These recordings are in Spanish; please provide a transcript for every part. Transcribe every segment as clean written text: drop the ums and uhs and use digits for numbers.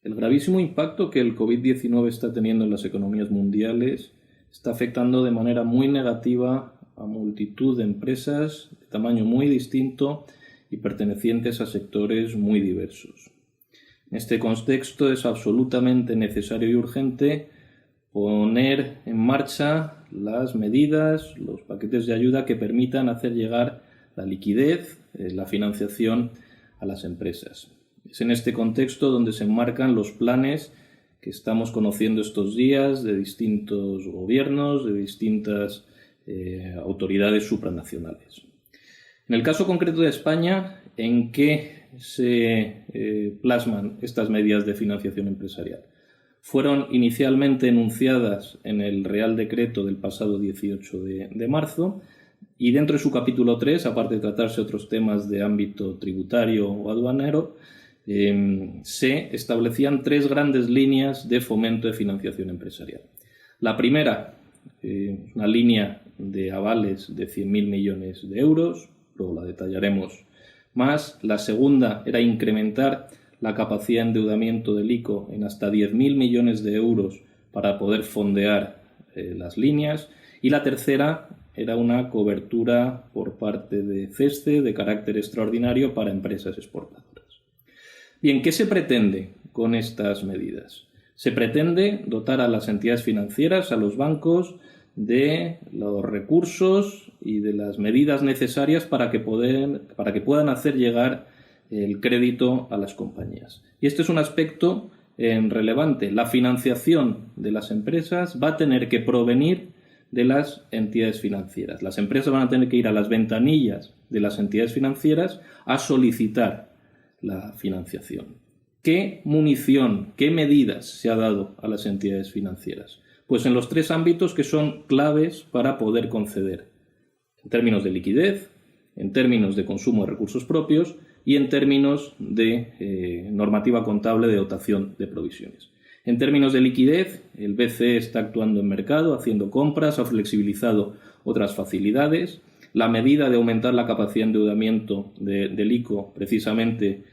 El gravísimo impacto que el COVID-19 está teniendo en las economías mundiales está afectando de manera muy negativa a multitud de empresas de tamaño muy distinto y pertenecientes a sectores muy diversos. En este contexto es absolutamente necesario y urgente poner en marcha las medidas, los paquetes de ayuda que permitan hacer llegar la liquidez, la financiación a las empresas. Es en este contexto donde se enmarcan los planes que estamos conociendo estos días de distintos gobiernos, de distintas autoridades supranacionales. En el caso concreto de España, ¿en qué se plasman estas medidas de financiación empresarial? Fueron inicialmente enunciadas en el Real Decreto del pasado 18 de marzo y dentro de su capítulo 3, aparte de tratarse otros temas de ámbito tributario o aduanero, se establecían tres grandes líneas de fomento de financiación empresarial. La primera, una línea de avales de 100.000 millones de euros, luego la detallaremos más. La segunda era incrementar la capacidad de endeudamiento del ICO en hasta 10.000 millones de euros para poder fondear las líneas. Y la tercera era una cobertura por parte de CESCE de carácter extraordinario para empresas exportadoras. Bien, ¿qué se pretende con estas medidas? Se pretende dotar a las entidades financieras, a los bancos, de los recursos y de las medidas necesarias para que puedan hacer llegar el crédito a las compañías. Y este es un aspecto relevante. La financiación de las empresas va a tener que provenir de las entidades financieras. Las empresas van a tener que ir a las ventanillas de las entidades financieras a solicitar la financiación. ¿Qué munición, qué medidas se ha dado a las entidades financieras? Pues en los tres ámbitos que son claves para poder conceder, en términos de liquidez, en términos de consumo de recursos propios y en términos de normativa contable de dotación de provisiones. En términos de liquidez, el BCE está actuando en mercado, haciendo compras, ha flexibilizado otras facilidades. La medida de aumentar la capacidad de endeudamiento del ICO precisamente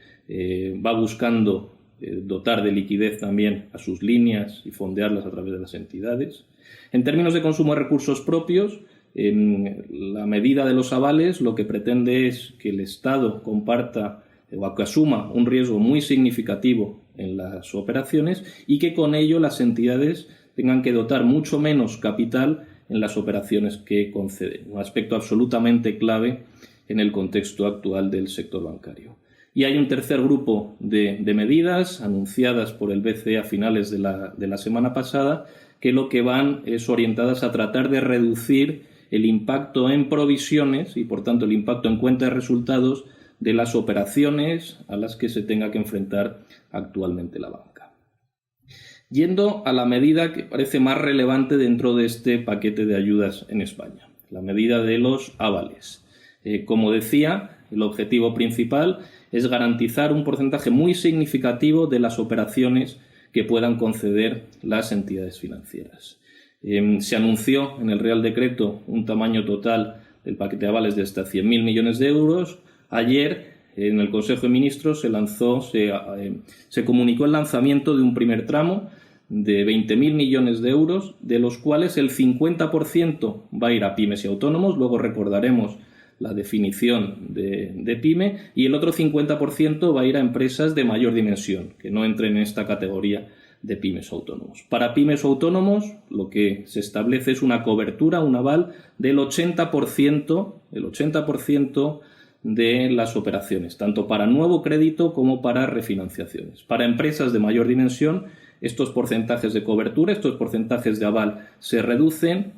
va buscando dotar de liquidez también a sus líneas y fondearlas a través de las entidades. En términos de consumo de recursos propios, la medida de los avales lo que pretende es que el Estado comparta o que asuma un riesgo muy significativo en las operaciones y que con ello las entidades tengan que dotar mucho menos capital en las operaciones que conceden, un aspecto absolutamente clave en el contexto actual del sector bancario. Y hay un tercer grupo de medidas anunciadas por el BCE a finales de la semana pasada que lo que van es orientadas a tratar de reducir el impacto en provisiones y por tanto el impacto en cuenta de resultados de las operaciones a las que se tenga que enfrentar actualmente la banca. Yendo a la medida que parece más relevante dentro de este paquete de ayudas en España, la medida de los avales. Como decía, el objetivo principal es garantizar un porcentaje muy significativo de las operaciones que puedan conceder las entidades financieras. Se anunció en el Real Decreto un tamaño total del paquete de avales de hasta 100.000 millones de euros. Ayer, en el Consejo de Ministros, se comunicó el lanzamiento de un primer tramo de 20.000 millones de euros, de los cuales el 50% va a ir a pymes y autónomos. Luego recordaremos la definición de pyme, y el otro 50% va a ir a empresas de mayor dimensión, que no entren en esta categoría de pymes o autónomos. Para pymes o autónomos, lo que se establece es una cobertura, un aval del 80% de las operaciones, tanto para nuevo crédito como para refinanciaciones. Para empresas de mayor dimensión, estos porcentajes de cobertura, estos porcentajes de aval se reducen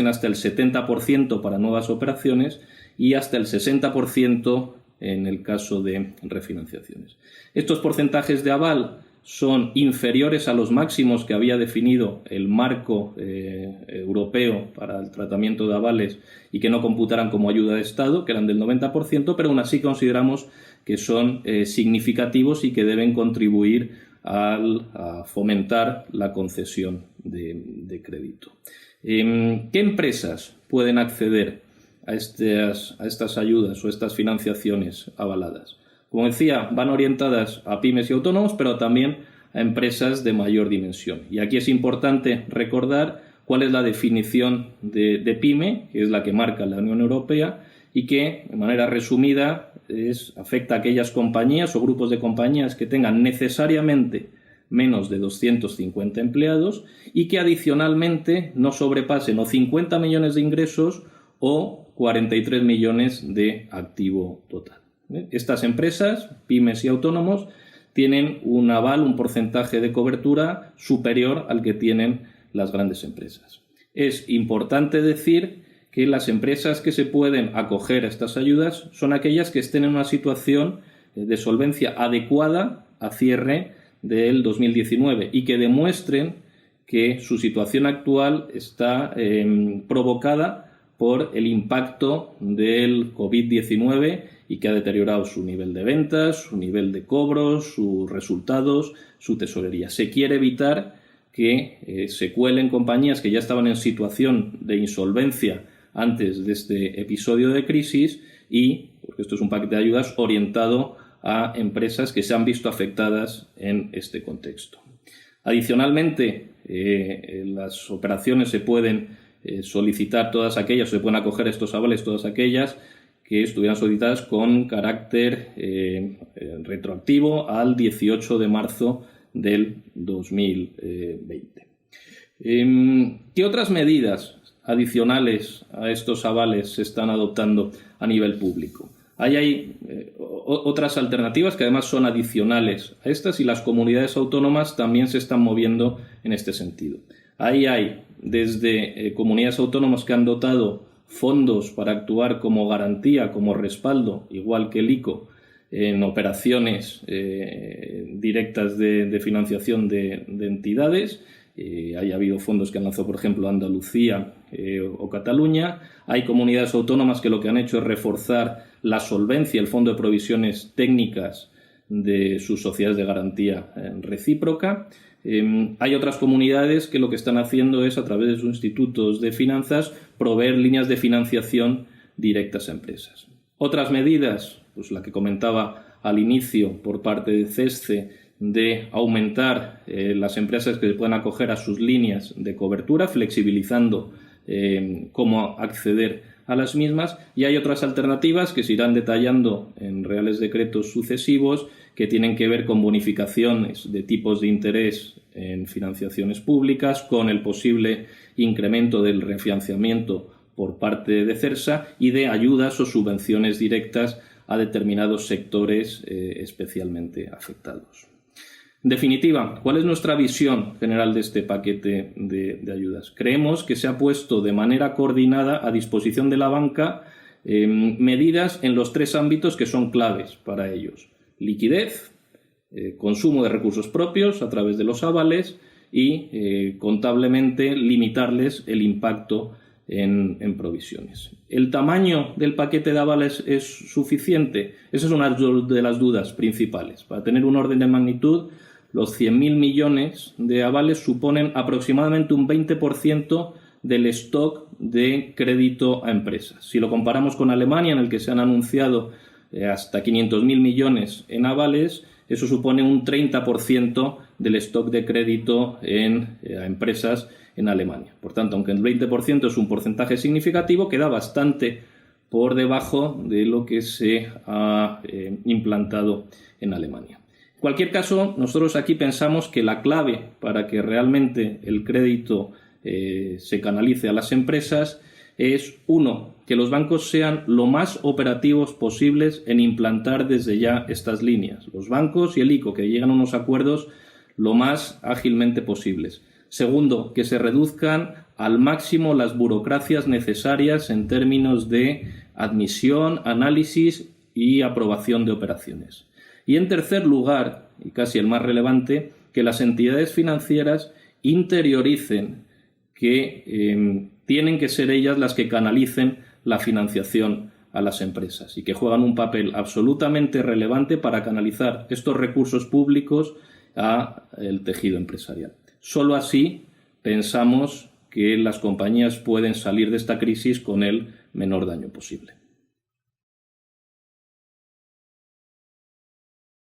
hasta el 70% para nuevas operaciones y hasta el 60% en el caso de refinanciaciones. Estos porcentajes de aval son inferiores a los máximos que había definido el marco europeo para el tratamiento de avales y que no computaran como ayuda de Estado, que eran del 90%, pero aún así consideramos que son significativos y que deben contribuir a fomentar la concesión de crédito. ¿Qué empresas pueden acceder a estas ayudas o estas financiaciones avaladas? Como decía, van orientadas a pymes y autónomos, pero también a empresas de mayor dimensión. Y aquí es importante recordar cuál es la definición de pyme, que es la que marca la Unión Europea y que, de manera resumida, afecta a aquellas compañías o grupos de compañías que tengan necesariamente menos de 250 empleados y que adicionalmente no sobrepasen o 50 millones de ingresos o 43 millones de activo total. Estas empresas, pymes y autónomos, tienen un aval, un porcentaje de cobertura superior al que tienen las grandes empresas. Es importante decir que las empresas que se pueden acoger a estas ayudas son aquellas que estén en una situación de solvencia adecuada a cierre del 2019 y que demuestren que su situación actual está provocada por el impacto del COVID-19 y que ha deteriorado su nivel de ventas, su nivel de cobros, sus resultados, su tesorería. Se quiere evitar que se cuelen compañías que ya estaban en situación de insolvencia antes de este episodio de crisis y, porque esto es un paquete de ayudas orientado a empresas que se han visto afectadas en este contexto. Adicionalmente, las operaciones se pueden solicitar todas aquellas, se pueden acoger estos avales todas aquellas que estuvieran solicitadas con carácter retroactivo al 18 de marzo del 2020. ¿Qué otras medidas adicionales a estos avales se están adoptando a nivel público? Hay otras alternativas que además son adicionales a estas y las comunidades autónomas también se están moviendo en este sentido. Ahí hay desde comunidades autónomas que han dotado fondos para actuar como garantía, como respaldo, igual que el ICO, en operaciones directas de financiación de entidades. Ha habido fondos que han lanzado, por ejemplo, Andalucía o Cataluña. Hay comunidades autónomas que lo que han hecho es reforzar la solvencia, el fondo de provisiones técnicas de sus sociedades de garantía recíproca. Hay otras comunidades que lo que están haciendo es, a través de sus institutos de finanzas, proveer líneas de financiación directas a empresas. Otras medidas, pues la que comentaba al inicio por parte de CESCE, de aumentar las empresas que se puedan acoger a sus líneas de cobertura, flexibilizando cómo acceder a las mismas, y hay otras alternativas que se irán detallando en reales decretos sucesivos que tienen que ver con bonificaciones de tipos de interés en financiaciones públicas, con el posible incremento del refinanciamiento por parte de CERSA y de ayudas o subvenciones directas a determinados sectores especialmente afectados. En definitiva, ¿cuál es nuestra visión general de este paquete de ayudas? Creemos que se ha puesto de manera coordinada a disposición de la banca medidas en los tres ámbitos que son claves para ellos: liquidez, consumo de recursos propios a través de los avales y contablemente limitarles el impacto en provisiones. ¿El tamaño del paquete de avales es suficiente? Esa es una de las dudas principales. Para tener un orden de magnitud, los 100.000 millones de avales suponen aproximadamente un 20% del stock de crédito a empresas. Si lo comparamos con Alemania, en el que se han anunciado hasta 500.000 millones en avales, eso supone un 30% del stock de crédito a empresas en Alemania. Por tanto, aunque el 20% es un porcentaje significativo, queda bastante por debajo de lo que se ha implantado en Alemania. En cualquier caso, nosotros aquí pensamos que la clave para que realmente el crédito se canalice a las empresas es, uno, que los bancos sean lo más operativos posibles en implantar desde ya estas líneas. Los bancos y el ICO que lleguen a unos acuerdos lo más ágilmente posibles. Segundo, que se reduzcan al máximo las burocracias necesarias en términos de admisión, análisis y aprobación de operaciones. Y en tercer lugar, y casi el más relevante, que las entidades financieras interioricen que tienen que ser ellas las que canalicen la financiación a las empresas y que juegan un papel absolutamente relevante para canalizar estos recursos públicos al tejido empresarial. Solo así pensamos que las compañías pueden salir de esta crisis con el menor daño posible.